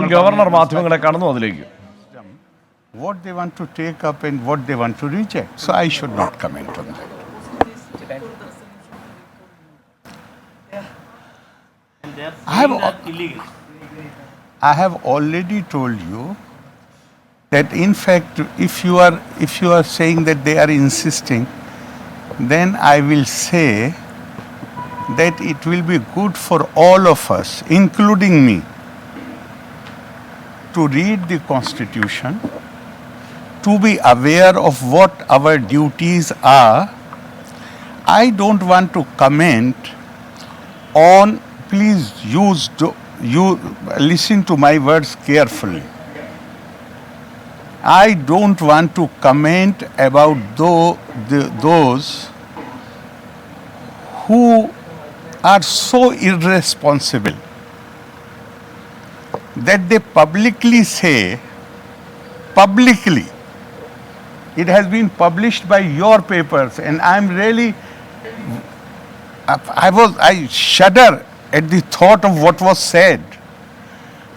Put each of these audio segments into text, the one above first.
Governor മാധ്യമങ്ങളെ കടന്നു അതിലേക്ക്. What they want to take up and what they want to reject. So I should not comment on that. I have already told you that in fact if you are saying that they are insisting, then I will say that it will be good for all of us, including me, to read the Constitution, to be aware of what our duties are. I don't want to comment on, please you listen to my words carefully. I don't want to comment about those who are so irresponsible that they publicly say, publicly, it has been published by your papers, and I'm really, I shudder at the thought of what was said.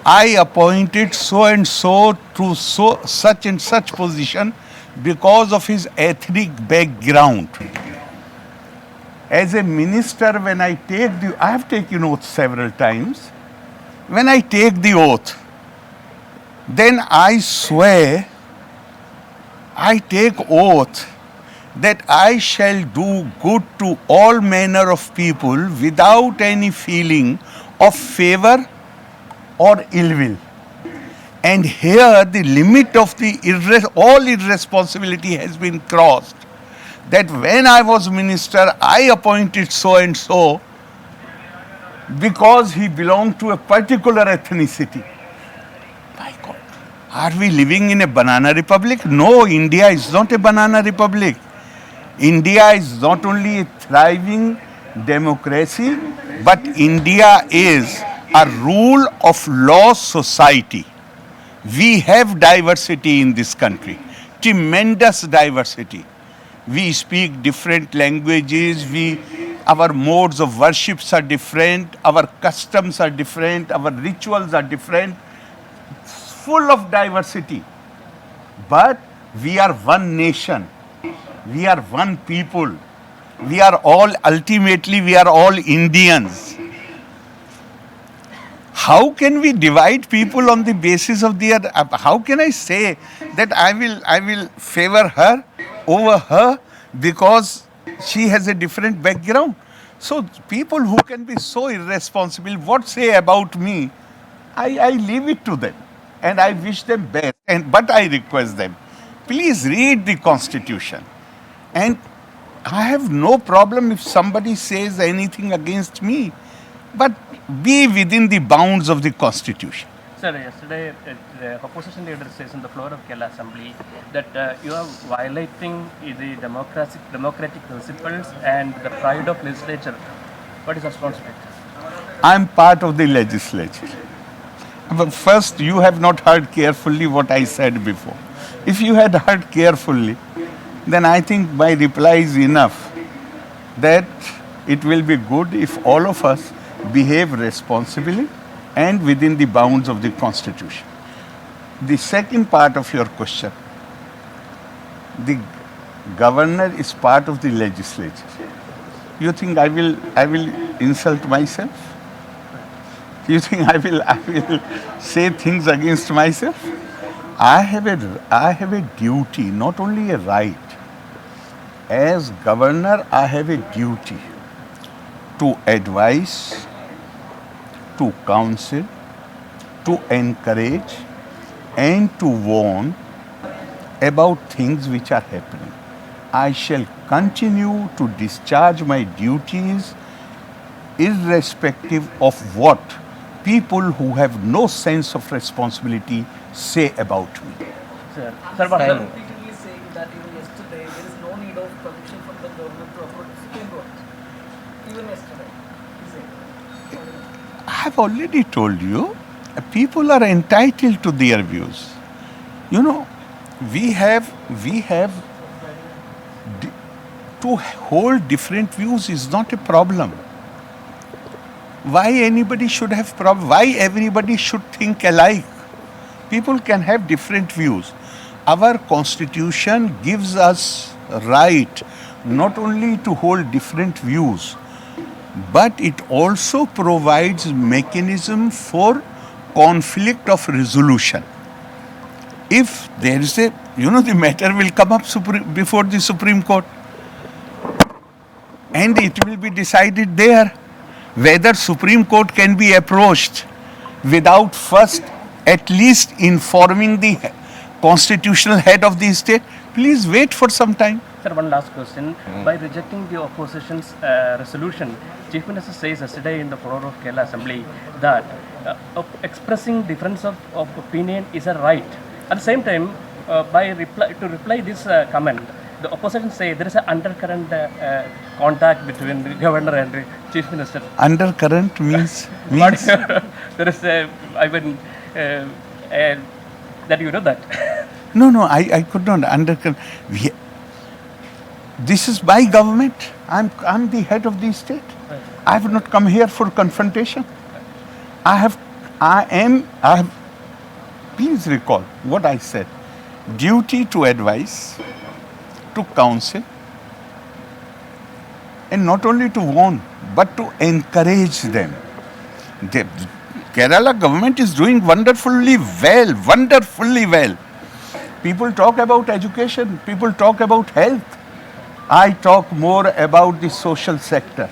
I appointed so and so to such and such position because of his ethnic background. As a minister, when I have taken oath several times. When I take the oath, then I swear, I take oath that I shall do good to all manner of people without any feeling of favor or ill will. And here the limit of the all irresponsibility has been crossed. That when I was minister, I appointed so and so because he belonged to a particular ethnicity. My God, are we living in a banana republic? No, India is not a banana republic. India is not only a thriving democracy, but India is a rule of law society. We have diversity in this country, tremendous diversity. We speak different languages, our modes of worships are different, our customs are different, our rituals are different, full of diversity. But we are one nation, we are one people, ultimately we are all Indians. How can we divide people on the basis of their, how can I say that I will favor her over her because she has a different background? So people who can be so irresponsible, what say about me, I leave it to them and I wish them best. But I request them, please read the Constitution. And I have no problem if somebody says anything against me, but be within the bounds of the Constitution. Sir, yesterday the opposition leader says in the floor of Kerala Assembly that you are violating the democratic principles and the pride of legislature. What is responsibility? I am part of the legislature. But first, you have not heard carefully what I said before. If you had heard carefully, then I think my reply is enough that it will be good if all of us behave responsibly and within the bounds of the Constitution. The second part of your question, the governor is part of the legislature. You think I will insult myself? You think I will say things against myself? I have a duty, not only a right. As governor, I have a duty to advise, to counsel, to encourage, and to warn about things which are happening. I shall continue to discharge my duties irrespective of what people who have no sense of responsibility say about me. Sir, Repeatedly saying that even yesterday there is no need of permission from the government to approach the Supreme Court. Even yesterday, he said. I have already told you, people are entitled to their views. You know, we have to hold different views is not a problem. why anybody should have problem? Why everybody should think alike? People can have different views. Our constitution gives us right not only to hold different views, but it also provides mechanism for conflict of resolution. If there is a, the matter will come up before the Supreme Court, and it will be decided there whether Supreme Court can be approached without first at least informing the constitutional head of the state. Please wait for some time. Sir, one last question. By rejecting the opposition's resolution, Chief Minister says yesterday in the floor of Kerala Assembly that expressing difference of opinion is a right. At the same time, to reply this comment, the opposition say there is an undercurrent contact between the governor and the Chief Minister. Undercurrent means There is a, that you know that. No, I could not understand. This is my government. I'm the head of the state. I have not come here for confrontation. Please recall what I said. Duty to advise, to counsel, and not only to warn, but to encourage them. The Kerala government is doing wonderfully well. People talk about education, people talk about health. I talk more about the social sector.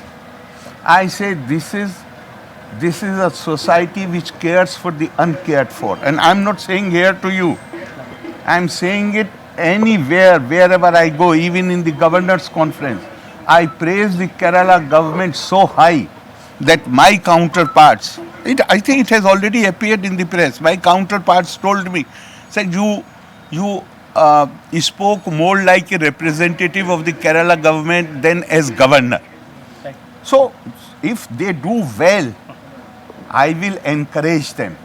I say this is a society which cares for the uncared for. And I'm not saying here to you. I'm saying it anywhere, wherever I go, even in the governor's conference. I praise the Kerala government so high that my counterparts, I think it has already appeared in the press, my counterparts told me, said you spoke more like a representative of the Kerala government than as governor. So if they do well, I will encourage them.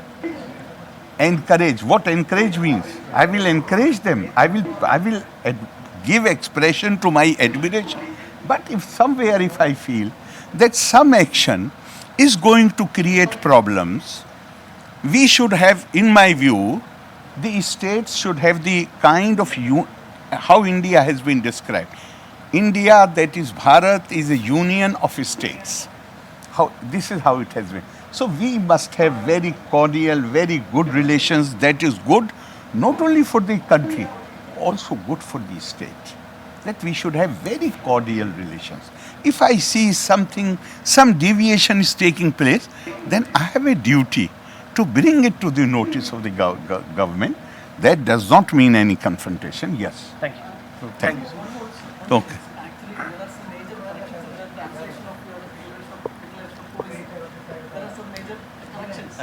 Encourage. What encourage means? I will encourage them. I will give expression to my admiration. But if I feel that some action is going to create problems, we should have, in my view, the states should have the kind of how India has been described. India, that is Bharat, is a union of states. This is how it has been. So we must have very cordial, very good relations. That is good, not only for the country, also good for the state. That we should have very cordial relations. If I see some deviation is taking place, then I have a duty to bring it to the notice of the government. That does not mean any confrontation. Yes. Thank you. Thank you. Okay. Actually, there are some major corrections in the translation of your declaration of policy. There are some major corrections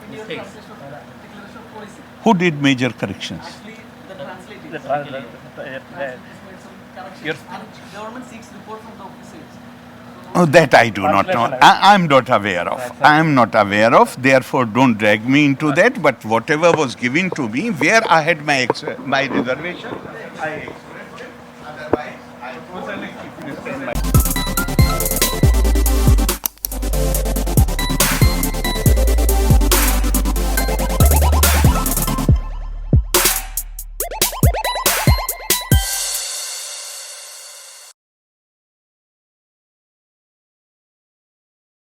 in your translation of declaration of policy. Who did major corrections? Actually, the translating. The Translation made some corrections. And government seeks report from the officers. Oh, that I do not know. I'm not aware of. I am not aware of. Therefore, don't drag me into that. But whatever was given to me, where I had my reservation, I expressed it. Otherwise, I was an